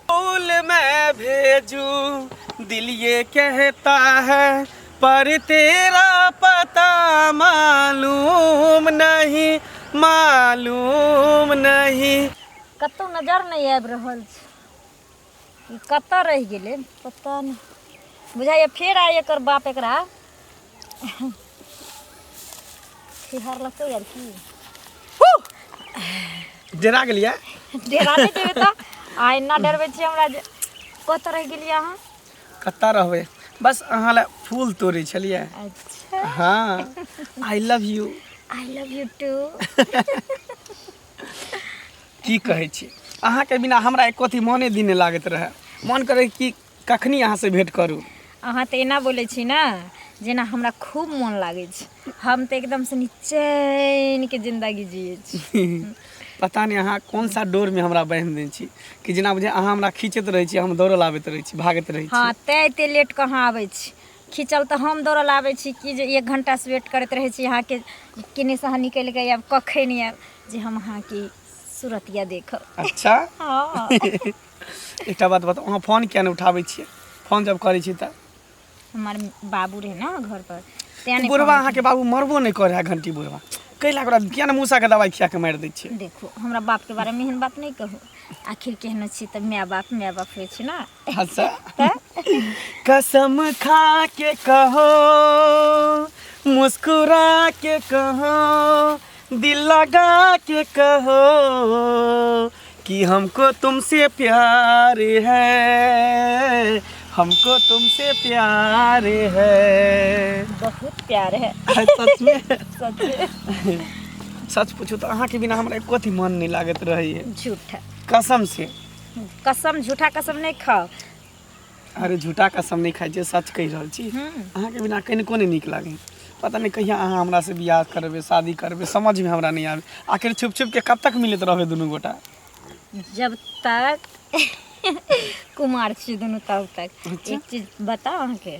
फूल मैं भेजूं दिल ये कहता है पर तेरा पता मालूम नहीं कतौ नजर नहीं आबि रहल छै कतऽ रहि गेलै पता नहीं बुझाइए फेर आइ एकर बाप एकरा फिहार लगतौ यार की डरा गेलियै डेरा नहि जेबै तऽ आ एना डरबै छी हमरा जे कतऽ रहि गेलियै अहाँ कतऽ रहबै बस अहाँ लए फूल तोड़ै छलियै अच्छा हाँ आई लव यू टू की कहै छी अहाँके बिना हमरा एको अथी मोने दिन नहि लागैत रहए मन करै कि कखनी अहाँसँ भेँट करू अहाँ तऽ एना बोलै छी ने जेना हमरा खूब मोन लागै छै हम तऽ एकदम से चैनके जिंदगी जियै छी पता नहीं अहाँ कौन सा डोर में हमरा बांधि देने छी कि जेना बुझे अहाँ हमरा खींचैत रहै छी हम दौड़ल आबैत रहै छी भागैत रहै छी हाँ तैं एते लेट कहाँ आबै छी खींचल तऽ हम दौड़ल आबै छी कि जे 1 घंटा से वेट करैत रहै छी अहाँके केने से अहाँ निकलि के आयब कखन आयब जे हम अहाँके सूरतिया देखब अच्छा हाँ एकटा बात बताउ अहाँ फोन किया नहि उठाबै छियै फोन जब करै छी तऽ हमार बाबू रहे ना घर पर तैं नहीं बुढ़वा अहाँके बाबू मरबो नहि करे है घंटी बुढ़वा कैला ओकरा किया ने मूसा के दवाई खिया के मारि दै छियै देखो हमरा बाप के बारे में एहन बात नहीं कहू आखिर केहन छी तऽ माय बाप होइ छै ना अच्छा कसम खा के कहो मुस्कुरा के कहो दिल लगा के कहो कि हमको तुमसे प्यार है हमको तुमसे प्यार है बहुत प्यार है सच में सच में सच पूछू तो अहाँ के बिना हमरा एको अथी मन नहीं लागत रहैए झूठा कसम से कसम झूठा कसम नहीं खाओ अरे झूठा कसम नहीं खाई छै सच कहि रहल छी अहाँ के बिना कनिको नहीं नीक लागे पता नहीं कहिया अहाँ हमरा से बियाह करबे शादी करबे समझ में हमरा नहीं आवे आखिर छुप छुप के कब तक मिलत रहबे दुनू गोटा जब तक कुमार छी दुनू तब तक अच्छा? एक चीज बताओ अहाँके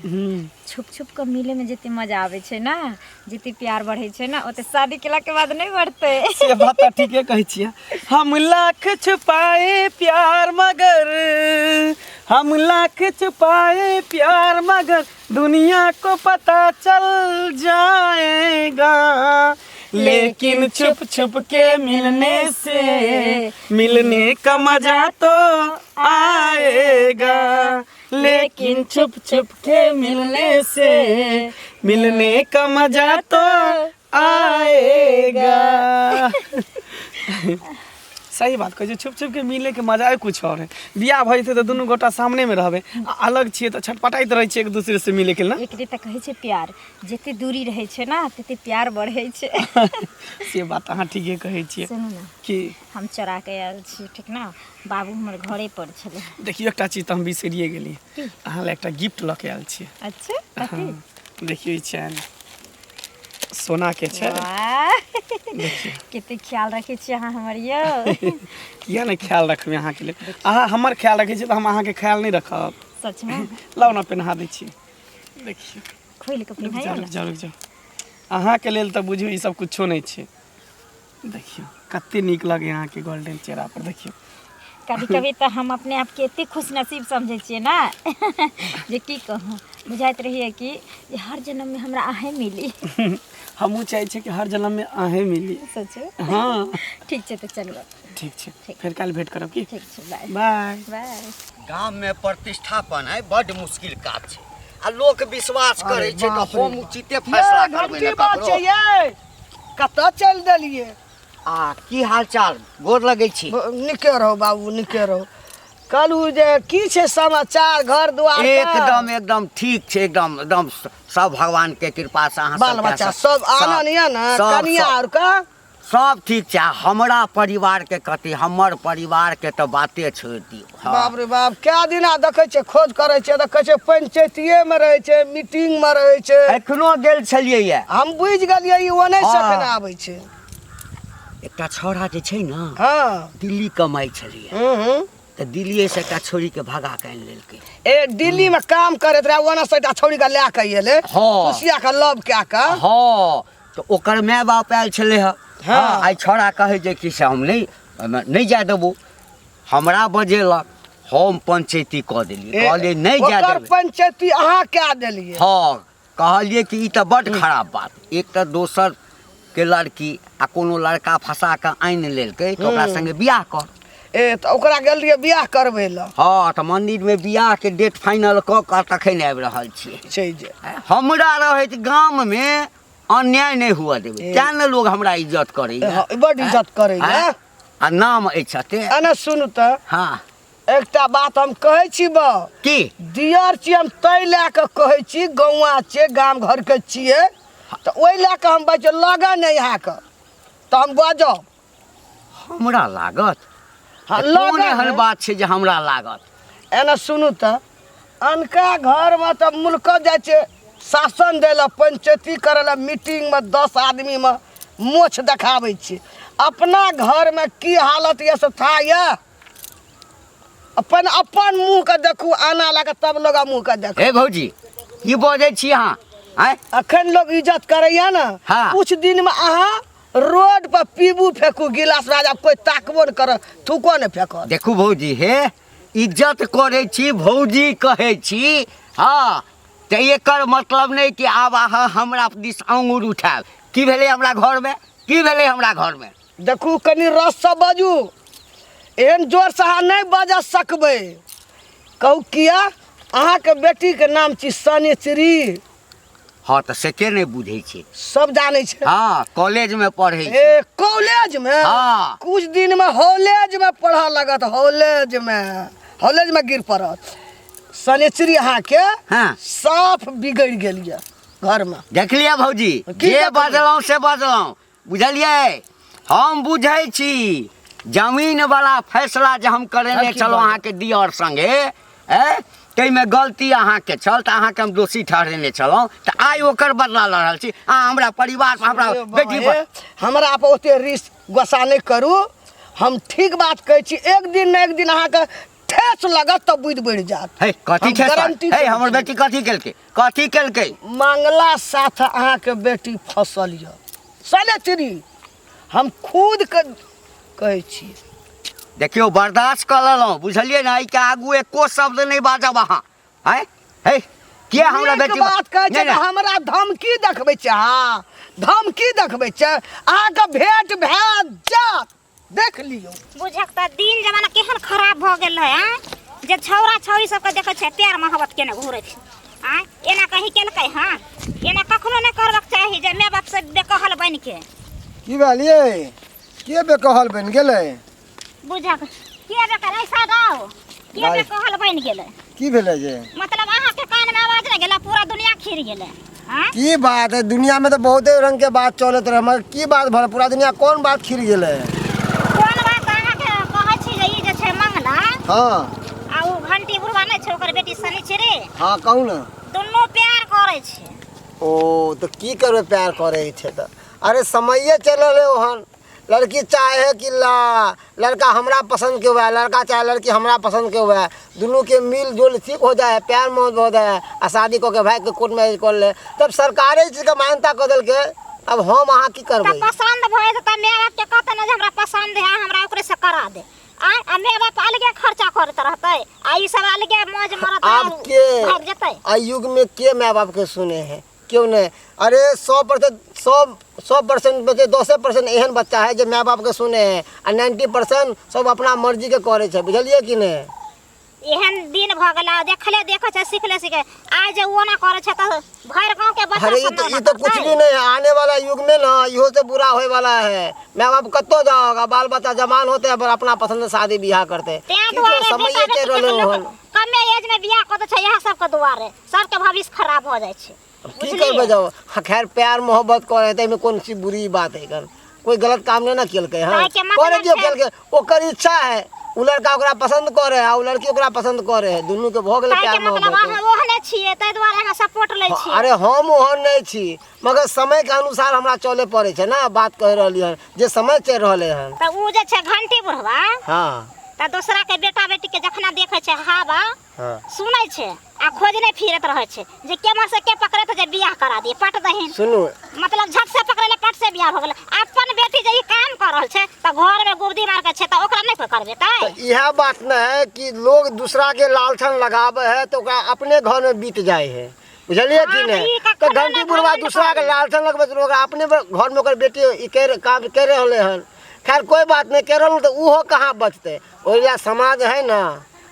छुप छुप के मिले में जते मजा आवे छै ना जते प्यार बढ़े छै ना ओते शादी केला के बाद नहीं बढ़ते से बात तऽ ठीके कहै छियै हम लाख छुपाए प्यार मगर दुनिया को पता चल जाएगा लेकिन छुप छुप के मिलने का मजा तो आएगा लेकिन छुप छुप के मिलने का मजा तो आएगा सही बात कहै छै छुप छुप के मिले के मजा कुछ और है बियाह भइ छै तऽ दुनू गोटा सामने में रहबे अलग छियै तऽ छटपटाइत रहै छै एक दूसरे से मिले के ना एकरे तऽ कहै छै प्यार जते दूरी रहै छै ना तते प्यार बढ़ै छै से बात अहाँ ठीके कहै छियै सुनू ना कि हम चोरा के आयल छी ठीक ना बाबू हमर घरे पर छले देखियो एकटा चीज तऽ हम बिसरिए गेली अहाँ लए एकटा गिफ्ट लऽ के आयल छियै अच्छा कथी देखियो ई चैन सोना के छै कते ख्याल रखे छी अहाँ हमर यौ किया नहीं ख्याल रखबे अहाँ के लिए अहाँ हमर ख्याल रखे छी तऽ हम अहाँ के ख्याल नहीं रखब सच में लाउ ना पहना दै छी देखियो खोल के पहिनाइयो ना रुक जाओ अहाँ के लेल तऽ बुझियो ई सब कुछो नहीं छै देखियो कते नीक लगे अहाँ के गोल्डन चेहरा पर देखियो कभी कभी तो हम अपने आप के इतने खुश नसीब समझे छिए ना जे की कहूँ बुझाइत रहिए कि हर जन्म में हमरा आहे मिली हमहू चाहे छी कि हर जन्म में आहे मिली सोचो हाँ ठीक छै तो चलू ठीक छै फिर काल भेंट करब की ठीक छै बाय बाय बाय गाम में प्रतिष्ठापन है बड़ मुश्किल काज छै आ लोक विश्वास करे छै कि हम उचिते फैसला करबै ने ककरो कतऽ चल देलिए आ की हाल चाल गोर लगै छी निके रहो बाबू निके रहो कहलू जे की छै समाचार घर द्वार एकदम ठीक छै एकदम सब भगवान के कृपा से अहाँ बाल बच्चा सब आनन या ना कनिया और का सब ठीक छै हमरा परिवार के कथी हमर परिवार के तो बाते छोड़ दियौ बाप रे बाप क्या दिना देखै छै खोज करै छै देखै छै पंचायतीये में रहै छै मीटिंग में रहै छै एखनो गेल छलियै ये हम बुझ गेलियै ई ओने से केना आबै छै एकटा छौड़ा जे छै ना हां दिल्ली कमाई छलियै तऽ दिल्लीए से एकटा छोरी के भगा के आनि लेलकै ए दिल्ली में काम करैत रहे ओना सटा छौड़ी के लए के एले हाँ। खुशिया के लव कए के हाँ तो ओकर माय बाप आयल छलै हँ हाँ। आइ छौड़ा कहै छै कि से हम नहीं जाए देबो हमरा बजेलक हम पंचायती कऽ देलियै कहलियै नहीं जाए ओकर देबै पंचायती अहाँ कए देलियै हाँ कहलियै कि ई तऽ बड्ड खराब बात एक तऽ दोसर के लड़की आ कोनो लड़का फंसा कऽ आनि लेलकै तऽ ओकरा संगे बियाह कर ए तऽ ओकरा गेल रहियै बियाह करबै लए हाँ तऽ मंदिरमे बियाह के डेट फाइनल कऽ कऽ तखन आबि रहल छियै छै जे हमरा रहैत गाममे अन्याय नहीं हुआ देबै तेँ ने लोग हमरा इज्जत करैया बड इज्जत करैया आ नाम अछि ते अने सुनू तऽ हाँ एकटा बात हम कहै छी बा की दियर छी हम तै लए कऽ कहै छी गौवा छियै गाम घर के छियै तऽ ओहि लए कऽ हम बच लगा नहि अहाँके तऽ हम बजब हमरा लागत हाँ, कोन लागत एहन है। बात छै जे हमरा लागत एना सुनू तऽ अनका घरमे तऽ मुल्क जाइ छै शासन दै लए पंचायती करै लए मीटिंगमे 10 आदमीमे मोछ देखाबै छै अपना घरमे की हालत यऽ से था यऽ अपन अपन मुँह के देखू आना लगा तब लोग मुँह के देखू हे भौजी की बजै छी अहाँ आँय अखन लोग इज्जत करैया ना हाँ। कुछ दिन में अहाँ रोड पर पीबू फेंकू गिलास राजा कोई ताकबो न कर थूको न फेंको देखू भौजी हे इज्जत करै छी भौजी कहै छी हाँ तऽ एकर मतलब नहीं कि आब अहाँ हमरा दिस आंगुर उठायब की भेलै हमरा घरमे की भेलै हमरा घरमे देखू कनी रस से बाजू एहन जोर से अहाँ नहीं बाज सकबै कहू किया अहाँ के बेटी के नाम छी सनेश्री हाँ तऽ से के नहीं बुझै छै सब जानै छै हाँ कॉलेज में पढ़ै छै ए कॉलेज में हाँ। कुछ दिन में हॉलेज में पढ़ा लगत हॉलेज में गिर पड़त सनेश्री अहाँ के हाँ। साफ बिगड़ गेल ये घर में देख लिया भौजी की जे देखलियै? बजलहुँ से बजलहुँ बुझलियै हम बुझै छी जमीन वाला फैसला जे हम करेने की छलहुँ बात? अहाँके दियर संगे ताहिमे गलती अहाँके छल तऽ अहाँके हम दोषी ठहरेने छलहुँ तऽ आइ ओकर बदला लऽ रहल छी अहाँ हमरा परिवार पर हमरा बेटी पर हमरा पर ओते रिस्क गुस्सा नहीं करू हम ठीक बात कहै छी एक दिन न एक दिन अहाँके ठेस लगत तऽ बुद्धि बढ़ि जात हे कथी हम गारंटी हे दै हमर छी। बेटी कथी केलकै मंगला साथ अहाँके बेटी फसल यऽ सनेश्री हम खुद के कहै छी देखियौ बर्दाश्त कऽ लेलहुँ बुझलियै ने एहिके आगू एको शब्द नहीं बाजब अहाँ आँय हे के हमरा नीक बेटी बात कहै छै नहीं, तऽ नहीं। हमरा धमकी देखबै छै अहाँ धमकी देखबै छै अहाँके भेंट भए जात देख लियौ बुझक तऽ दिन जमाना केहन खराब भऽ गेल है जे छौरा छौरी सबके देखै छै प्यार मोहब्बत केने घुरै छै एना कहीं केलकै हाँ एना कखनो नहीं करबाक चाही जे माय बाप से बेकहल बनि के की भेलियै के बेकहल बनि गेलै बुझक के बेकर ऐसा दाओ के गाय- बेकहल बनि गेलै की भेलै जे मतलब अहाँके कान में आवाज नहीं गेला पूरा दुनिया खिर गेलै हाँ की बात है दुनिया में तो बहुते रंग के बात चलत रहे मगर की बात भल पूरा दुनिया कोन बात खिर गेलै कोन बात अहाँके कहै छी जे ई जे छै मंगला हाँ आ उ घंटी बुढ़वा नहीं छै ओकर बेटी सनिचरी हाँ कहू ने दुनू प्यार करै छै ओ तो की करबे प्यार करे छै तो अरे समये चल रहे ओहन लड़की चाहे कि लड़का हमरा पसंद के हुआ लड़का चाहे लड़की हमरा पसंद के हुआ दोनों के मिल जुल ठीक हो जाए प्यार मोहब्बत हो जाए आ शादी कऽ के भाई के कोर्ट मैरिज कर ले तब सरकारे चीज के मान्यता कर दिल के अब हम अहाँ की करबै तऽ पसंद भए तऽ माय बाप के कहते ना जे हमरा पसंद है हमरा ओकरे से करा दे आ माय बाप अलगे खर्चा करत रहते आ ई सब अलगे मौज मरत आप के भाग जेतै आई युग में के माँ बाप के सुने हैं क्यों नहीं अरे 100% बच्चे 10% एहन बच्चा है जो माँ बाप के सुने हैं आ 90% सब अपना मर्जी के करे छै बुझलिए कि नहीं एहन दिन भ गेला देखले देखे छै सिखले सीखे आज जे वो ना करे छै त भर गांव के बच्चा अरे सब ये तो कुछ भी नहीं है आने वाला युग में ना इहो से बुरा होए वाला है माँ बाप कतो जाओगा बाल बच्चा जवान होते हैं अपना पसंद से शादी ब्याह करते हैं तें क्योंकि दुआरे समय बेटा चल बेटी रहले के हन लोग कमे एज में बियाह कर दे छै यह सब के दुआरे सबके भविष्य खराब हो जाय छै की करबे जाओ खैर प्यार मोहब्बत करे त में कौन सी बुरी बात है कर कोई गलत काम नहीं ना केलकै हां काहे के मतलब करे जो छै- केलकै ओकर इच्छा है उ लड़का ओकरा पसंद करे आ उ लड़की ओकरा पसंद करे है दुनू के भ गेलै काहे प्यार के मतलब मोहब्बत अहाँ ओहने छियै तै दुआरे अहाँ सपोर्ट लै छियै अरे हम ओहन नहीं छी मगर समय के अनुसार हमरा चले पड़े छै ना बात कह रहली हन जे समय चल रहले हन त उ जे छै घंटी बुढ़वा हां त दूसरा के बेटा बेटी के जखना देखे छे हवा हाँ सुनै छे आ खोज नहीं फिरत रहे छे जे केमर से के पकड़े त जे बियाह करा दिए पट दहिन सुनू मतलब झट से पकड़ले पट से बियाह हो गेल अपन बेटी जे ई काम कर रहल छे त घर में गुबदी मार के छे त ओकरा नहीं कोई करबे तो यह बात न है कि लोग दूसरा के लालछन लगावे है तो ओकरा अपने घर में बीत जाए है बुझलिए कि हाँ, तो नहीं ई का तो खतरनाक घंटी बुढ़वा काम दूसरा के नहीं लालछन लगबे तो ओकरा अपने घर में ओकर बेटी ई काम करे होले हन खैर कोई बात नहीं करे तो उहो कहाँ बचते ओइला समाज है ना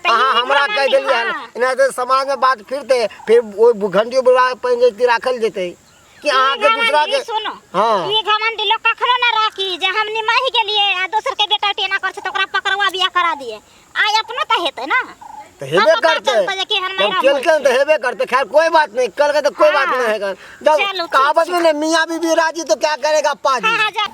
तो अहाँ ई हमरा घमंडी, कह देलिए हन हाँ। इना तो समाज में बात फिरते फिर वो घंटी बुढ़वा पंचायती राखल जेते कि अहाँ के दूसरा के सुनो हाँ ई घमंडी लोग कखनो ना राखी जे हम निमाही गेलिए आ दोसर के बेटा टेना कर छे त ओकरा पकड़वा बियाह करा दिए आ अपनो त हेते ना तो हेबे हम पता करते चलता है कि हमारा जब केलकन तो हेबे करते खैर कोई बात नहीं कल के तो कोई बात नहीं है चलो, जब ठीक कहावत में मियाँ बीबी राजी तो क्या करेगा पाजी हाँ हाँ जा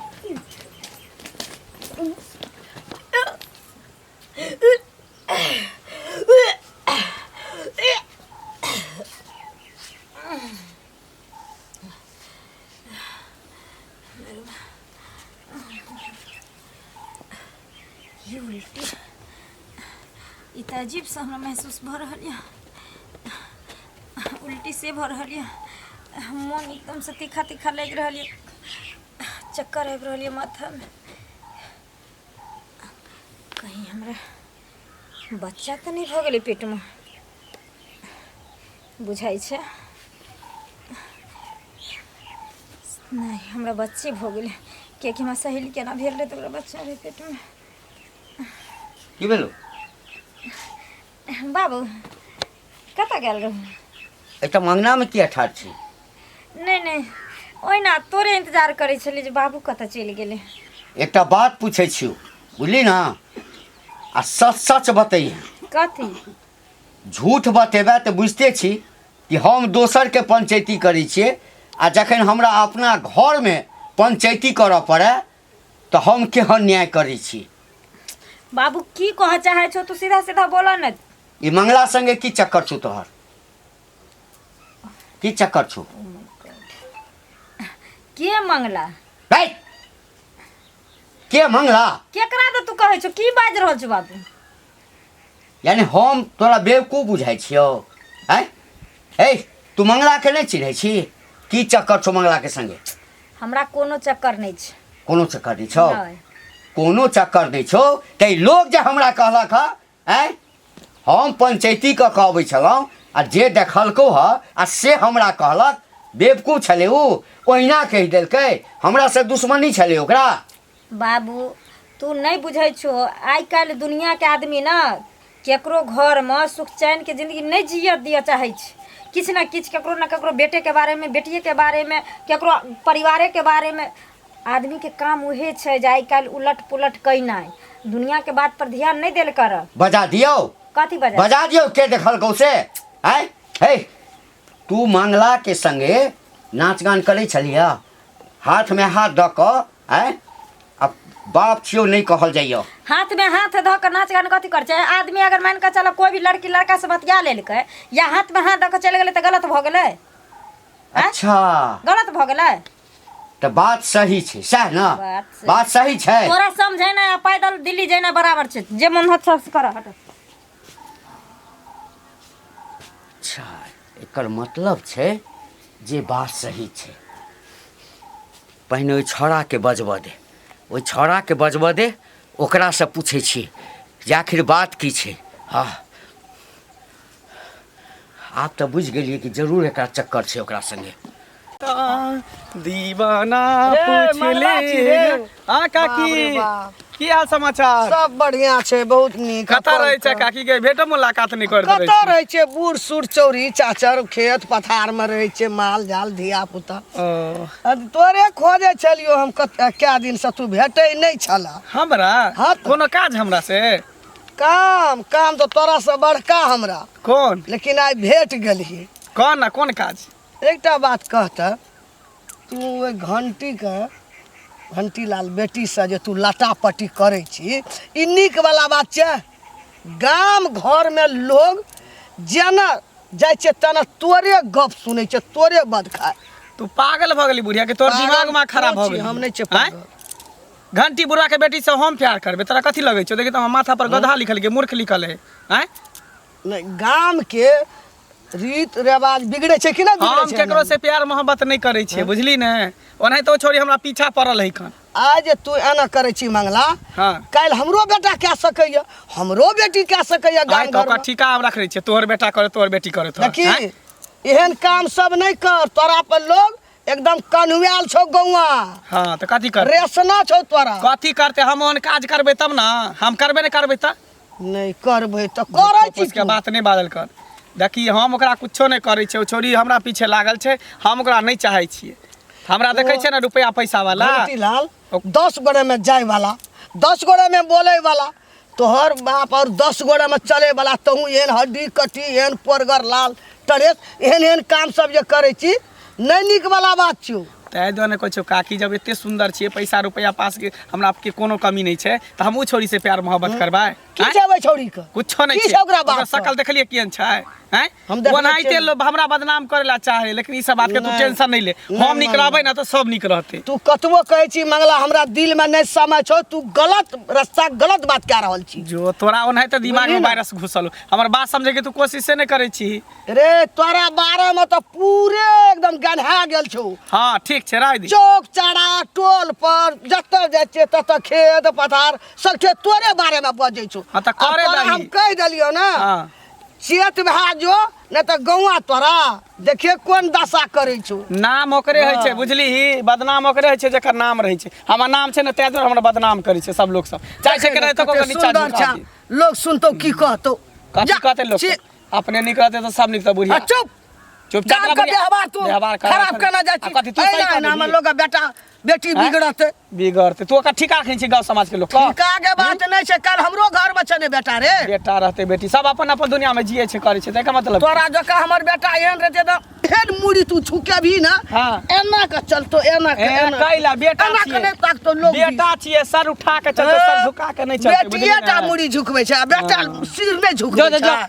ये उल्टी ई त अजीब सा हमरा महसूस भ रहल यऽ उल्टी से भ रहल यऽ मन एकदम से तीखा तीखा लागि रहल यऽ चक्कर आबि रहल यऽ माथा में कहीं हमरा बच्चा तऽ नहीं भ गेलै पेट में बुझाइ छै नहीं हमरा बच्चे भ गेलै कियाकि हमरा सहेली केना भेल रहै तऽ ओकरा बच्चा रहै पेट में की भेलो बाबू कतऽ गेल रहू एकटा मंगना में किया ठाढ़ छी नहीं नहीं ओहिना तोरे इंतजार करै छली जे बाबू कतऽ चलि गेलै एकटा बात पूछे छी बुझली ना आ सच सच बतैए कथी झूठ बतेबे तऽ बुझते छी कि हम दोसर के पंचायती करै छियै आ जखन हमरा अपना घर में पंचायती करऽ पड़े तऽ हम केहन न्याय करै छी बाबू की कह चाहे छो तू सीधा सीधा बोला न ई मंगला संगे की चक्कर छौ तोहर की चक्कर छौ के मंगला भाई के मंगला केकरा तऽ तू कहै छो की बाजि रहल छो बाबू यानी हम तोरा बेवकूफ बुझाइ छियौ आँय हे तू मंगला के नहीं चिन्है छी की चक्कर छौ मंगला के संगे हमरा कोनो चक्कर नहीं छै कोनो चक्कर नहीं छौ नहीं। कोनो चक्कर नहीं छौ ते लोग जे हमरा कहलक ह आँय हम पंचायती कऽ के अबै छलहुँ आ जे देखलकौ ह आ से हमरा कहलक बेवकूफ छलै उ ओहिना कहि देलकै हमरा से दुश्मनी छलै ओकरा बाबू तू नहीं बुझै छो आइ काल्हि दुनिया के आदमी ना केकरो घर में सुख चैन के जिंदगी नहीं जिय दिया चाहे छै किछु ना किछु केकरो ना केकरो बेटे के बारे में बेटिए के बारे में केकरो परिवारे के बारे में आदमी के काम उहे छै जे आइ काल्हि उलट पुलट कैनाइ दुनिया के बात पर ध्यान नहीं देल कर बजा दियौ कथी बजा बजा दियौ के देखलकौ से आँय हे तू मंगला के संगे नाच गान करै छलिया हाथ में हाथ दऽ कऽ आँय अब बाप छियौ नहीं कहल जाइयो हाथ में हाथ धऽ के नाच गान कथी कर छै आदमी अगर मान के चलो कोई भी लड़की लड़का से बतिया लेलकै या हाथ में हाथ दऽ के चलि गेलै तऽ गलत भऽ गेलै अच्छा गलत भऽ गेलै तऽ बात सही छै सएह ने बात सही। बात सही छै तोरा समझे ना पैदल दिल्ली जेना बराबर छै जे मन होत सब कर हट अच्छा एकर मतलब छै जे बात सही छै पहिने ओहि छौड़ाके बजबऽ दे ओहि छौड़ाके बजबऽ दे ओकरासँ पूछै छी जे आखिर बात की छै हाँ आब तऽ बुझि गेलियै कि जरूर एकरा चक्कर छै ओकरा संगे दीवाना रे, पूछ मंगला छी ले रे। हाँ बाप रे काकी बाप। की हाल समाचार सब बढ़िया छै बहुत नीक कतऽ रहै छै काकी के भेटो मुलाकात नहीं कर रहै कतऽ रहै छै बूढ़ सूढ़ चौरी चाचर खेत पथार में रहै छै माल जाल धिया पुता तोरे खोजे छलियो हम क्या दिन से तू भेटै नहीं छला हमरा हाँ तो। कोनो काज हमरा से काम काम तो तोरा से बड़का हमरा कौन लेकिन आइ भेट गेलियै कौन ना कौन काज एकटा बात कहता तू ओहि घंटी लाल बेटी से जे तू लटापटी करै छी ई नीक वाला बात छै गाम घर में लोग जेना जाइ छै तेना तोरे गप सुनै छै तोरे बद खाय तू पागल भऽ गेली बुढ़िया के तोर दिमाग में खराब भऽ गेली हम नहीं छै आँय? पागल घंटी बुढ़ा के बेटी से हम प्यार करबे तोरा कथी लगे छौ? देखी तो माथा पर गधा लिखल के मूर्ख लिखल है हैं? नहीं गाम के रीत रिवाज बिगड़े छै कि ना हम बिगड़े छै? केकरो से प्यार मोहब्बत नहीं करे छियै बुझली ने। ओनाहि तो छोड़ी हमरा पीछा पड़ल है खन। आज तू एना करे छी मंगला, हाँ काल हमरो बेटा कह सकैया, हमरो बेटी कह सकैया आइ गाम तो घर ओकर में। ठिका हम रख रहे छियै, तोहर बेटा करे तोहर बेटी करे तो देखी एहन काम सब नहीं कर, तोरा पर लोग एकदम कन्हुआल छौ गौआ, हाँ तो कथी कर रेसना छौ तोरा। कथी करते हम ओहन काज करबे तब ना, हम करबे नहीं करबे त नहीं करबै तो करे छी उसके बात नहीं बादल कर। देखी हम ओकरा कुछो नहीं करे छै, ओ छोरी हमरा पीछे लागल छै, हम ओकरा नहीं चाहे छियै। हमरा देखे छै ना रुपया पैसा वाला घंटी लाल 10 गोरे में जाए वाला, 10 गोरे में बोले वाला, तोहर बाप और 10 गोरे में चले वाला, तहू एहन हड्डी कट्टी एहन पोरगर लाल टरेस एहन एहन काम सब जे करे छी नहीं निक वाला बात छौ। तै दुआरे कहै छौ काकी जब एते सुंदर छियै, पैसा रुपया पास के हमरा आपके कोनो कमी नहीं छै, त हमहू छोरी से प्यार मोहब्बत करबै। की छेबै छौरी के? कुछो नहीं की छै छै ओकरा बात ओकर शकल देखलिए केहन छै हैं? हम देखने ओनाहिते छियै। लोग हमरा बदनाम करे ला चाहे, लेकिन ई सब बात के तू नहीं। टेंशन नहीं ले। हम निक रहबै ना तो सब निक रहते। तू कतबो कहै छी मंगला हमरा दिल में नहीं समय छौ, तू गलत रास्ता गलत बात कह रहल छी। जो तोरा ओनाहिते दिमाग में बुझली ना? वायरस घुसल हो, हमर बात समझे के तू कोशिश से नहीं करे छी। रे तोरा बारे में तो पूरे एकदम गन्हा गेल छौ। हाँ ठीक छै राय दी। चौक चारा टोल पर जतऽ जाइ छियै ततऽ खेत पथार सब तोरे बारे में बजै छौ। हाँ, तऽ करे आ तोरा दही। हम कह दिलियो ना हाँ चेत भए जो नहीं तो गौआ तोरा देखिए कोन दशा करे छौ। नाम ओकरे होइ छै बुझली, बदनाम ओकरे होइ छै जेकर नाम रहै छै। हमर नाम छै ने तै दुआरे हमरा बदनाम करै छै सब लोग सब। चाहे छै कि नहीं तो कते नीचा सुन्दर झुका छा। दी। लोग सुनतो की कहतो? कथी जा, कहते लोग? छी। अपने निक रहते तो सब निक तो बुढ़िया। चुप चुपचाप गाम रह के बुढ़िया। व्यवहार तू व्यवहार खराब करना जाइ छी। कथी तू सही एना कर ना हमर देबही? लोग बेटा बेटी हैं? बिगड़ते। बिगड़ते तू ओकर ठिका खै छै गांव समाज के लोग का? ठीका के बात नहीं छै, कल हमरो घर में छै ने बेटा रे। बेटा रहते बेटी सब अपन अपन दुनिया में जिए छै करे छै, तेका मतलब तोरा जका हमर बेटा एहन रहते तो एहन मुड़ी तू छुके भी ना हाँ एना के चलतो एना के एहन कैला बेटा एना के छियै। नहीं ताकतो लोग बेटा छियै, सर उठा के चलते सर झुका के नहीं चलते बुझली बेटिए टा ना? मुड़ी झुकबै छै, बेटा सिर नहीं जो झुकबै जो जो छै।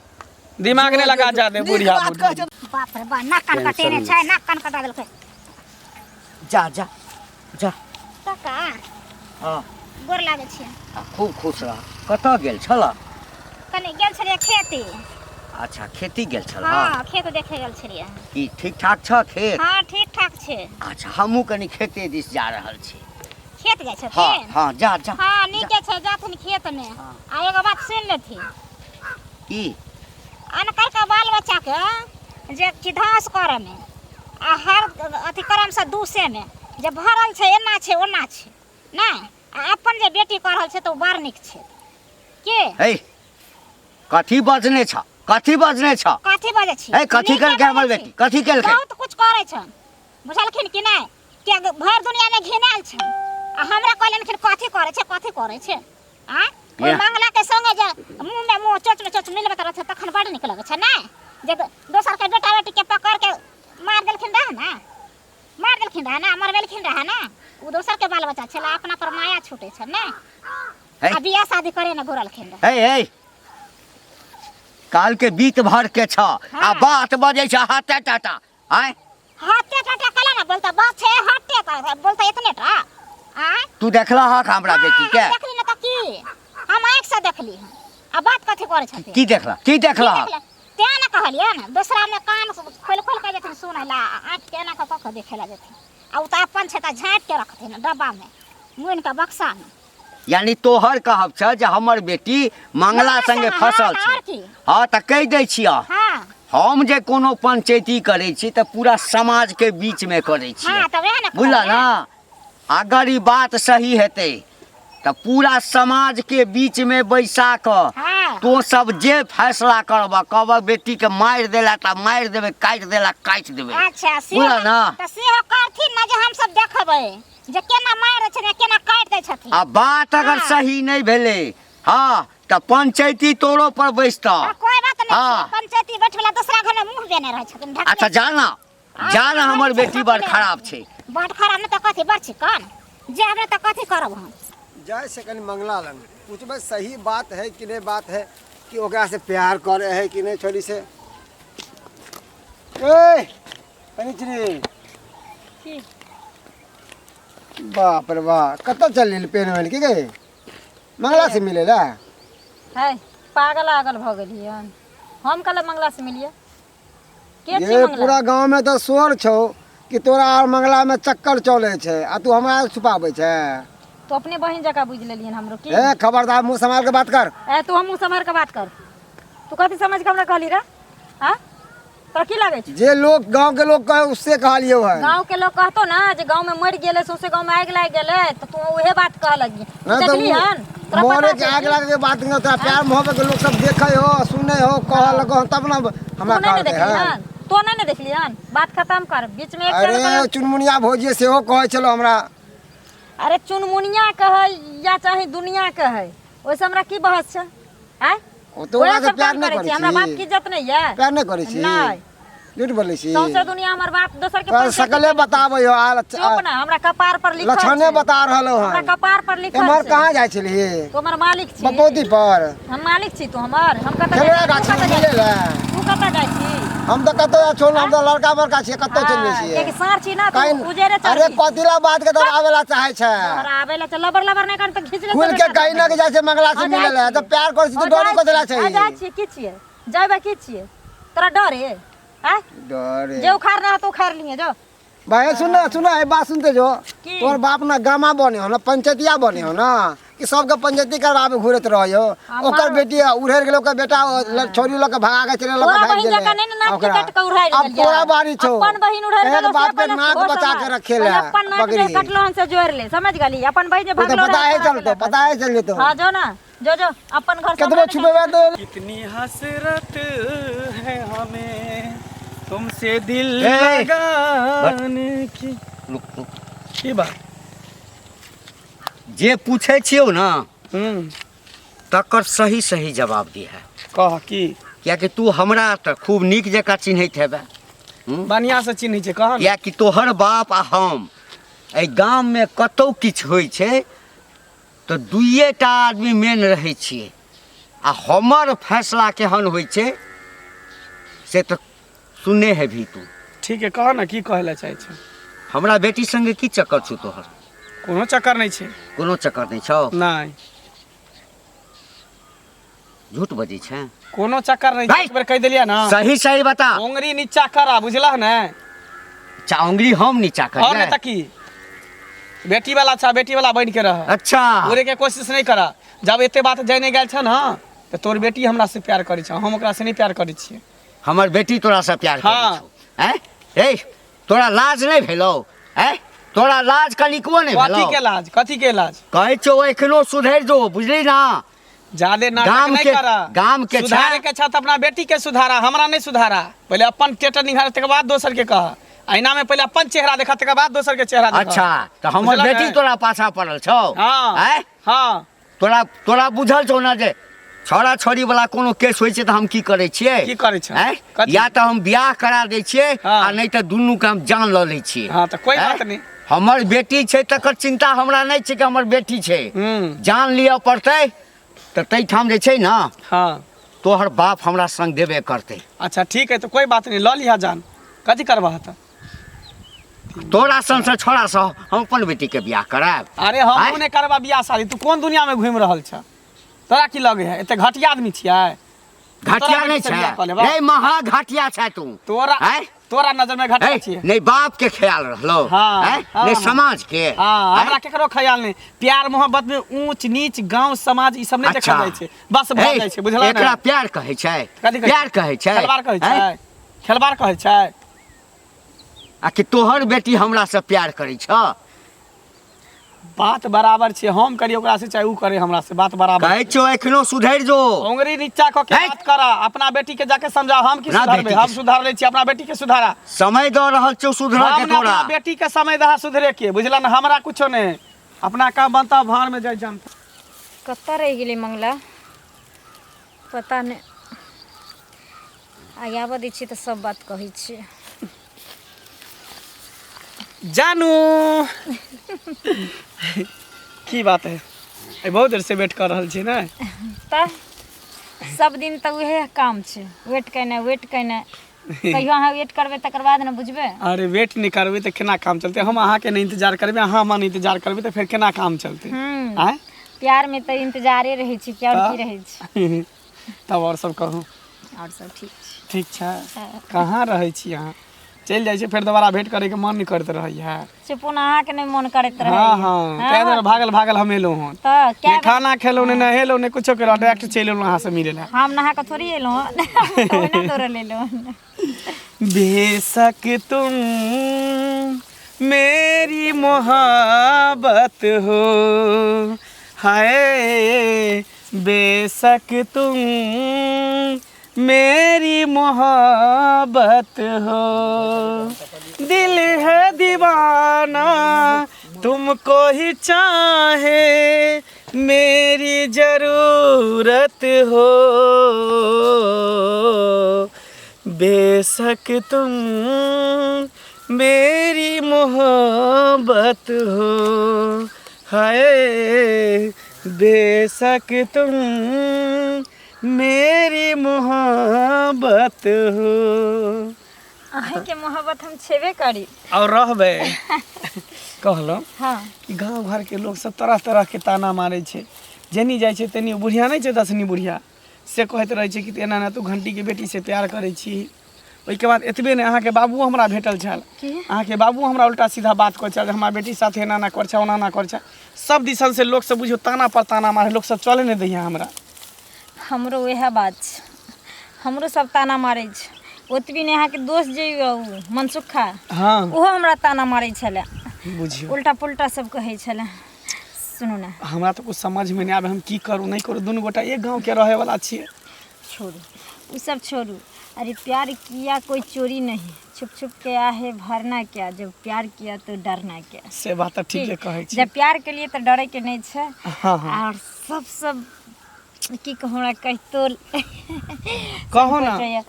दिमाग ने लगा जा दे बुढ़िया बात कहै बुढ़िया। छै। बाप रे बा नाक कान कटेने छै, नाक कान कटा देलकै। जा जा जा। काका हाँ गोर लागै छियै। खूब खुश रह। कतऽ गेल छलऽ? कनी गेल छलियै खेती। अच्छा खेती गेल छलऽ? हाँ खेत देखे गेल छलियै। की ठीक ठाक छ खेत? हाँ ठीक ठाक छै। अच्छा हमहूँ कनी खेते दिस जा रहल छी। खेत जाइ हाँ छथिन? हाँ जा जा। हाँ नीके छै जाथिन खेत में। आ एगो बात सुन लेथिन, की? अनकर का बाल बच्चा के जे चिधास करे में आ हर अथी करम से दूसे में जे भरल छै एना छै ओना छै ना, आ अपन जे बेटी कर रहल छै तो बड़ नीक छै। के हे कथी बजने छ? कथी बजने छ? कथी बजै छी? हे कथी केलकै हमर बेटी? कथी केलकै? बहुत कुछ करे छन बुझलखिन कि नहीं? के भर दुनिया में घिनाल छन आ हमरा कहलन कि कथी करे छै कथी करे छै? आ कोई या। मंगला के संगे जे मुंह में मुंह चोच में चोच मिलबे रहत तखन बड़ नीक लगे छै ना। जे दोसर के बेटा बेटी के पकड़ के मार देलखिन रह ना, मार देलखिन रह ना, मरबेलखिन रह ना, उ दोसर के बाल बच्चा छला, अपना पर माया छूटे छै ना। हे। आ बियाह शादी करे ना घुरलखिन रह। हे हे काल के बीत भर के छ आ बात बजै छ हाथे टाटा। आय हाथे टाटा कला ना बोलता बात छै हाथे टा बोलता इतने टा। आ तू देखला हक हमरा बेटी के? देखली ना त की हम आँख से देखली हन। आ बात कथी करे छथिन? की देखला? की देखला हक? तें ना कहलिए ना दूसरा में कान खोल खोल के जेथिन सुनै ला, आँख के एना के कख देखे ला जेथिन। आ उ त अपन छै त झाँट के रखथिन डब्बा में मुइन के बक्सा में। यानी तोहर कहब छ जे हमर बेटी मंगला संगे फसल छै? हाँ त कहि दै छिय, हां हम जे कोनो पंचायती करै छी त पूरा समाज के बीच में करै छी। हां त वह ना बुझला ना? अगर ई बात सही हेतै त पूरा समाज के बीच में बैसा क हां तो सब जे फैसला करबा कहब बेटी के मार देला त मार देबे, काट देला काट देबे। अच्छा बुझला ना? त सेहो करथिन ना जे हम सब देखबै जे केना मारै छै केना काट दै छथिन। आ बात अगर हाँ। सही नहीं भेले हाँ त पंचायती तोरो पर बैसता। कोई बात नहीं हाँ। छै, पंचायती बैठला दूसरा घर में मुंह देने रहै छथिन ढकने। अच्छा जाना जाना हमर बेटी बड़ खराब छै। बड़ खराब न त कथी बड़ चिकन जे हमने त कथी करब हम? जाए से कनी मंगला लंग पूछबे सही बात है कि नहीं बात है, कि ओकरा से प्यार करे है कि नहीं छोरी से। ए पनिचरी बाप रे बाप कतऽ चल पेन वेन की गए मंगला से मिले ला है पागल आगल भ गेलियै हन हम कल मंगला से मिलिए के छी ये मंगला पूरा गांव में तो शोर छौ कि तोरा और मंगला में चक्कर चले छे आ तू हमरा छुपाबै छे। तो अपने बहन जगह बुझ लेलियन हमरो की ए खबरदार मुंह संभाल के बात कर। ए तू हम संभाल के बात कर तू कथी समझ के हमरा कहली रे हां तो की लागे छै जे लोग गांव के लोग कहे उससे कहलियो है। गांव के लोग कहतो ना जे गांव में मर गेले सौसे गांव में आग लाग गेले तो तू उहे बात कह लगी देखली हन तोरा मोरे पता के छै आग लगे के बात नहीं तोरा प्यार मोहब्बत के लोग सब देखे हो सुने हो कह लगो तब ना हमरा तू नहीं कहते देखली हैं। हन तो नहीं देखली हन बात खत्म कर बीच में एक अरे चुनमुनिया भौजी सेहो कहे चलो हमरा। अरे चुनमुनिया कहे या चाहे दुनिया कहे ओइसे हमरा की बहस छै हैं ओ तो ओकरा से प्यार नहीं छी करै हमरा बाप की छी इज्जत नहीं है प्यार नहीं करै छी नहीं झूठ बोलै छी सौंसे दुनिया हमर बाप दोसर के तो पंचायत सकले बताबै हो आ चुप ना हमरा कपार पर लिखल लक्षणे छै बता रहलो हमरा हन कपार पर लिखल एमहर छै कहाँ जाइ छलिए तू हमर मालिक छी बपौती पर हम मालिक छी तू हमर हम कतऽ खेलरा जाइ गाछी छी? में मिले ला तू कतऽ जाइ छी हम तो कतौ छोड़ हम तो लड़का बड़का छी कतौ चलबै छी कियाकि सार छी ना कहीं तू उजेरे चल अरे कतिला बात के तो आवेला चाहे छै तोहरा आबेला चल लबर लबर नहीं कर त खींच ले खुल के कहीं ना के जाय छै मंगला से मिले ला तो प्यार कर छी तो डोरी को देला आ जाइ चाहिए छी की छियै जाइबे की छियै तोरा डर है हैं डरे जे उखाड़ना है तो उखाड़ लिए जो भाई सुन ए बात सुनते जो की? तोर बाप ना गामा बने हो ना पंचायतिया बने हो ना कि सबके पंचायती करवावे घूरत रहियो ओकर बेटी उड़ेर गेलो के बेटा छोरी लोग के भगा के चले लोग तोरा भाग बहिन जका नहीं ना नाक के कट के उड़ाइ अब तोरा बारी छौ अपन बहिन उड़ाइ एक बात पे नाक बचा के रखे ले अपन नाक पगड़ी जे कटलो हन से जोड़ ले समझ गली अपन बहिन जे वो तो भागलो पता है चलतो पता है चल जेतो हां जो ना जो अपन घर कितने छुपेवा तो कितनी हसरत है हमें तुमसे दिल ए, लगाने की रुक रुक की बात जे पूछे छियो ना हम्म तकर सही सही जवाब दी है कह की कियाकि तू हमरा तो खूब नीक जकाँ चिन्हैत हेबे बढ़िया से चिन्ह छै कह कियाकि तोहर बाप आ हम एहि गाम में कतौ किछु होइ छै तो दुइये टा आदमी मेन रहै छियै आ हमर फैसला केहन होइ छै से तो सुनने हेबही तू। ठीक है कह ना की कहै ला चाहै छै हमरा बेटी संगे की चक्कर छौ तोहर कोनो चक्कर नहीं छै कोनो चक्कर नहीं छौ नहीं झूठ बजै छै कोनो चक्कर नहीं छै भाई! एक बेर कह देलिया ना सही सही बता उंगली नीचा करा बुझला ने चाउंगली हम नीचा कर और नहीं तकी बेटी वाला छा बेटी वाला बन के रह अच्छा उड़े के कोशिश नहीं करा जब एते बात जाने गेल छ ना तो तोर बेटी हमरा से प्यार करै छ हम ओकरा से नहीं प्यार करै छियै हमर बेटी तोरा से प्यार हाँ। करै छौ ए तोरा लाज नहीं भेलौ तोरा लाज कनिको नहीं कथी भेलौ के लाज कथी के लाज कहै छौ एखनो सुधरि जो बुझली ना ज्यादा नाटक गाम नहीं के- करा गाम के सुधारे छा- के छा त अपना बेटी के सुधारा हमरा नहीं सुधारा पहले अपन टेटर निहार तकर बाद दोसर के कह आईना में पहले अपन चेहरा देखा तकर बाद दोसर के चेहरा देखा अच्छा तो हमर बुझलक बेटी है? तोरा पाछा पड़ल छौ हाँ हाँ तोरा तोरा बुझल छौ ना जे छोड़ा छोड़ी वाला कोनो केस होइ छै तऽ हम की करै छियै की करै छै कथी? या तऽ हम बियाह करा दै छियै हाँ। आ नहीं तऽ दुनू के हम जान लऽ लै छियै हाँ तो कोई हैं? बात नहीं हमर बेटी छै तकर चिंता हमरा नहीं छै कि हमर बेटी छै जान लिअ पड़तै तऽ तै ठाम जे छै ना हाँ तोहर बाप हमरा संग देबे करतै अच्छा ठीक है तो कोई बात नहीं ल लिहा जान कथी करबा त तोरा संग से छोड़ा सँ हम अपन बेटी के बियाह करायब अरे हम आँय? ने करबा बियाह शादी तू कोन दुनिया में घूम रहल छ तोरा की लगे है एते घटिया आदमी छियै घटिया तोरा नहीं बेटी से छै बियाह कऽ लेबा? नहीं महा घटिया छै तू तोरा हैं? तोरा नजर में घटिया छियै नहीं बाप के ख्याल रहलो हाँ, हैं? हाँ, नहीं हाँ। समाज के हाँ हैं? हमरा केकरो ख्याल नहीं प्यार मोहब्बत में ऊंच नीच गांव समाज ई सब नहीं देखल जाय छै बस भऽ हे, जाय छै बुझला एकरा ना प्यार कहै छै कथी कहै प्यार कहै छै खेलबार कहै हैं? छै खेलबार कहै छै आ कि तोहर बेटी हमरा से प्यार करै छ बात बराबर छै हम करी ओकरा से चाहे ऊ करे हमरा से बात बराबर कहै छौ एखनो सुधरि जो उंगली नीचा क के हैं? बात करा अपना बेटी के जाके समझा हम की अपना सुधारबे बेटी हम के- सुधार ले छी अपना बेटी के सुधारा समय दऽ रहल छौ सुधरऽ के हम ने तोरा अपना बेटी के समय दहा सुधरे के बुझला ना हमरा कुछो नहीं अपना काम बनता भार में जाय जानता कत्ता रह गेलै मंगला पता नहीं आ आबऽ दै छी तऽ सब बात कहै छी जानू की बात है ए बहुत देर से वेट कर रहल छी ना तऽ सब दिन तऽ उहे काम छै वेट केनाइ कहियो अहाँ वेट करबै तकर बाद ने बुझबै। अरे वेट नहीं करबे तो केना काम चलते? हम अहाँ के नहीं इंतजार करबे, अहाँ हमार इंतजार करबे तो फिर केना काम चलते? आय प्यार में तो इंतजारे रहै छी, क्या की रहै छी। तब और सब कहूँ और सब ठीक छै। ठीक छै। कहाँ रहै छी अहाँ? चल जाइ छी फिर दोबारा भेंट करे के मन नहीं करते रही है। चुपुन अहाँ के नहीं मन करैत रहै। हाँ हाँ कह दे भागल भागल हम एलो हन। तो क्या ने खाना खेलो ने नहेलो ने कुछो करो, डायरेक्ट चल एलो अहाँ से मिले ला। हम नहा के थोड़ी एलो ओना तोरा लेलो। बेशक तुम मेरी मोहब्बत हो, हाय बेशक तुम मेरी मोहब्बत हो, दिल है दीवाना तुमको ही चाहे, मेरी जरूरत हो, बेशक तुम मेरी मोहब्बत हो, हाय बेशक तुम मेरी मोहब्बत हो। अहाँ के मोहब्बत हम छेबे करी और रहबे कहलो हाँ। कि गांव घर के लोग सब तरह तरह के ताना मारे छे, जेनी जाय छे तेनी बुढ़िया नहीं छे, दसनी बुढ़िया से कहत रहे छे कि एना ना तू घंटी के बेटी से प्यार करे छी। ओई के बाद एतबे ने अहाँ के बाबू हमरा भेटल छल, अहाँ के बाबू हमरा उल्टा सीधा बात कर छल, हमार बेटी साथे एना ना कर छे ओना ना कर छे। सब दिसन से लोग सब बुझो ताना पर ताना मारे, लोग सब चले नहीं दैया हमरा। हमरो वह बात छै, हमरो सब ताना मारे छै। ओतबी ने अहाँ के दोस्त जे मनसुखा हाँ ओहो हमरा ताना मारे छले, बुझियो उल्टा पुल्टा सब कहे छले। सुनू ना हमरा तो कुछ समझ में नहीं आवे, हम की करूँ नहीं करूँ, दोनों गोटा एक गांव के रहे वाला छिए। छोड़ू वो सब छोड़ू। अरे प्यार किया कोई चोरी नहीं, छुप छुप के आहे भरना क्या, जब प्यार किया तो डरना क्या। से बात ठीक है कहे छी। जब प्यार के लिए तो डरे के नहीं छे। हाँ हाँ और सब की कहूँ हमरा कहितो कहो ना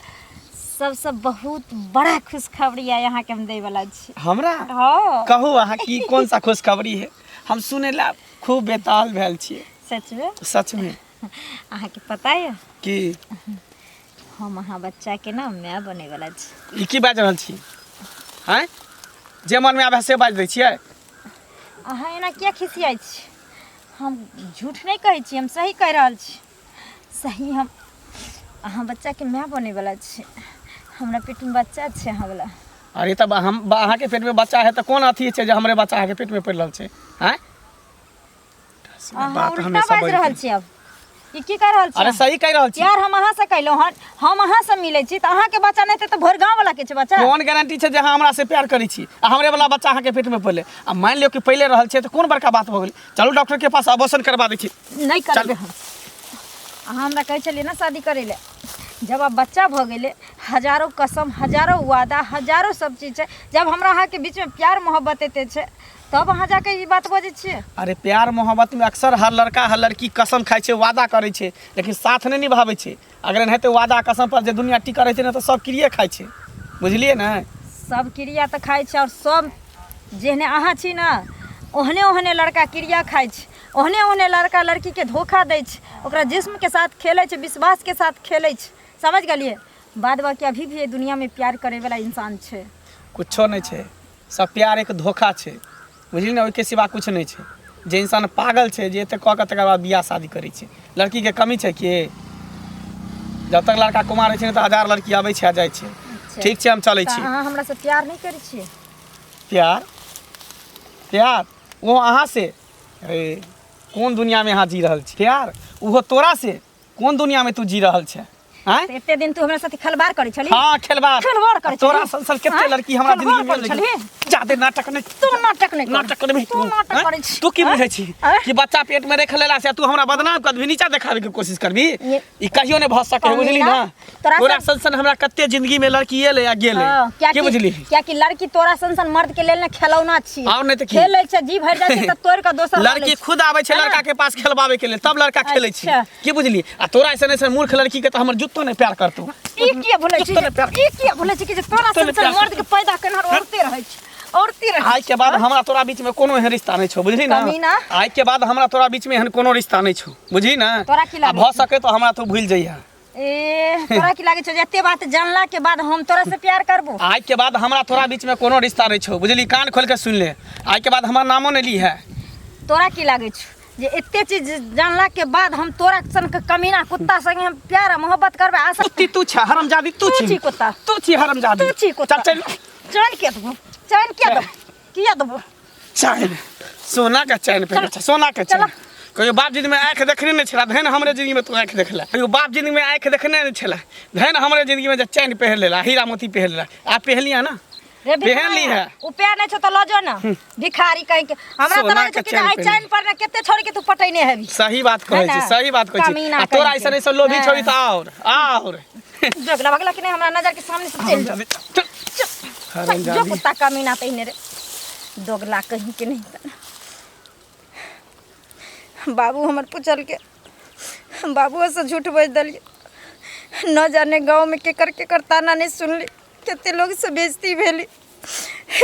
सब बहुत बड़ा खुशखबरी है यहाँ के हम दे वाला छी। हमरा हाँ कहू अहाँ की कौन सा खुशखबरी है? हम सुने ला खूब बेताल भेल छिए। सच में सच में अहाँ के पता है कि हम अहाँ बच्चा के ना मैं बने वाला छी। ई की बाज रहल छी? हैं जे मन में आवे से बाज दै छियै। अहाँ एना किया खिसियाई छी? हम झूठ नहीं कहै छी, हम सही कह रहल छी। सही हम अहाँ बच्चा के मैं बने वाला छी, हमरा पेट में बच्चा छे अहाँ वाला। अरे तब हम अहाँ के पेट में बच्चा है तो कौन अथी छै जे हमरे बच्चा अहाँ के पेट में पड़ रहल छै? हैं अहाँ उल्टा बाज रहल छी। अब ई की कह रहल छी? अरे सही कह रहल छी। यार हम अहाँ से कहलो हन, हम अहाँ से मिले छी तो अहाँ के बच्चा नहीं थे तो भोर गांव वाला के छै बच्चा। कौन गारंटी छै जे अहाँ हमरा से प्यार करै छी आ हमरे वाला बच्चा अहाँ के पेट में पड़ले? आ मान लियो कि पहले रहल छै तो कौन बड़का बात भ गेल? चलू डॉक्टर के पास अबॉर्शन करवा दै छी। नहीं करबे हम। अहाँ हमरा कहै छलिए ना शादी करे ले, जब अब बच्चा भ गेले, हजारों कसम, हजारों वादा, हजारों सब चीज है। जब हमरा अहाँ के बीच में प्यार मोहब्बत एते छै तब अहाँ जाके ई बात बजे छिए। अरे प्यार मोहब्बत में अक्सर हर लड़का हर लड़की कसम खाइ छै, वादा करै छै, लेकिन साथ नहीं निभाबै छै। अगर नहीं तो वादा कसम पर जे दुनिया टिका रहै छै ना तो सब क्रिया खाइ छै, बुझलिए ना? सब क्रिया तो खाइ छै और सब जेहने अहाँ छी ना ओहने ओहने लड़का क्रिया खाइ छै, ओहने ओहने लड़का लड़की के धोखा दै छै, ओकरा जिस्म के साथ खेलै छै, विश्वास के साथ खेलै छै। समझ गेलिए? बाद बाकी अभी भी दुनिया में प्यार करे वाला इंसान छै। कुछो नहीं छै, सब प्यार एक धोखा छै, बुझलिए ना? ओइके सिवा कुछ नहीं छै। जे इंसान पागल छै जे एते कह के तकर बाद बियाह शादी करै छै। लड़की के कमी छै कि जब तक लड़का कुमार रहै छै तो हजार लड़की आबै छै आ जाइ छै। ठीक छै हम चलै छी। अहाँ हमरा से प्यार नहीं करै छिए? प्यार प्यार वो अहाँ से? अरे कौन दुनिया में अहाँ जी रहल छी? प्यार वो तोरा से? कौन दुनिया में तू जी रहल छै? हैं? एते दिन तू हमरा साथे खलबार करे छली। हाँ खिलवाड़ करे तोरा छली। संसार कितने हाँ? लड़की हमरा खिलवाड़ जिंदगी में करे लगी छली। जादे नाटक नहीं। तू नाटक नहीं कर। नाटक करबी तू नाटक हैं? करे छी। तू की बुझै छी हैं? कि बच्चा पेट में रख लेला से तू हमरा बदनाम कर भी नीचा देखावे के कोशिश करबी? ये- ई कहियो ने भ सके कमी बुझली ना। ना? तोरा तोरा सब- संसन हमरा कत्ते जिंदगी में लड़की एले आ गेले। हाँ, क्या की बुझली? क्या कि लड़की तोरा संसन मर्द के लेल ना खेलौना छी। और नहीं तो की? खेले छै जी भर जाय छै त तोड़ के दोसर लड़की खुद आवे छै लड़का के पास खेलबावे के लिए, तब लड़का खेले छै। अच्छा। की बुझली? आ तोरा ऐसे ऐसे मूर्ख लड़की के तो हमर जुत्तो नहीं प्यार करतौ। ई किया बोलै छी? जुत्तो ने प्यार- ई किया बोलै छी कि जे तोरा जुत्तो ने संसन प्यार- मर्द के पैदा केनहर औरते रहै छै, औरते रहै आज के बाद हमरा तोरा बीच में कोनो एहन रिश्ता नहीं छौ, बुझली ना? कमी ना? आज के बाद हमरा तोरा बीच में एहन कोनो रिश्ता नहीं छौ, बुझली ना? तोरा की आ लागै भ सके तो हमरा तो भूल जइहा। ए तोरा की लागे छौ जे एते बात जानला के बाद हम तोरा से प्यार करबो? आज के बाद हमरा तोरा बीच में कोनो रिश्ता नहीं छो, बुझली? कान खोल के सुन ले, आज के बाद हमारा नामो नहीं ली है। तोरा की लागे छौ जे एते चीज जानला के बाद हम तोरा सन के कमीना कुत्ता संगे हम प्यार आ मोहब्बत करबे? आ सकती? तू छ हरामजादी, तू तू छी कुत्ता, तू छी हरामजादी, तू छी कुत्ता। चल चैन के दबो, चैन के दबो, किया दबो? चैन, सोना का चैन पहने छ, सोना का चैन। कहियो बाप जिंदगी में आँख देखने नहीं छला, धन हमरे जिंदगी में तू आँख देखला। कहियो बाप जिंदगी में आँख देखने नहीं छला, धन हमरे जिंदगी में चैन पहन लेला, हीरा मोती पहन लेला। आप पहलिया ना, रे पहन ली है। उ प्यार नहीं छ त लजो ना, भिखारी कहीं के। हमरा सोना त लागे के छ कि चैन आई चैन पर ना केते छोड़ के तू पटैने हेबी। सही बात कहै छी, सही बात कहै छी। कमीना आ तोरा कहीं के। ऐसा लोभी हाँ। छोड़ी त और जगला बगला कि नहीं हमरा नजर के सामने से चल जा। जो कुत्ता कमीना तइने रे, दोगला कहीं के नहीं। बाबू हमर पूछल के, बाबू से झूठ बोल दलिए, न जाने गांव में केकर ताना नहीं सुनली, केते लोग से बेइज्जती भेली,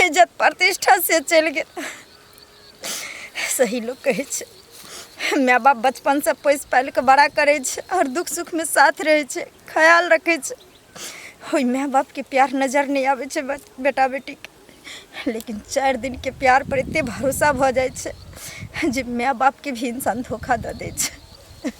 इज्जत प्रतिष्ठा से चल गए। सही लोग कहे छे, माँ बाप बचपन से पोस पाल के बड़ा करे छे और दुख सुख में साथ रहे छे, ख्याल रखे छे। ओई माँ बाप के प्यार नजर नहीं आवे छे बेटा बेटी के, लेकिन 4 दिन के प्यार पर इतने भरोसा भ जाए छे जे माँ बाप के भी इंसान धोखा दे दे छे।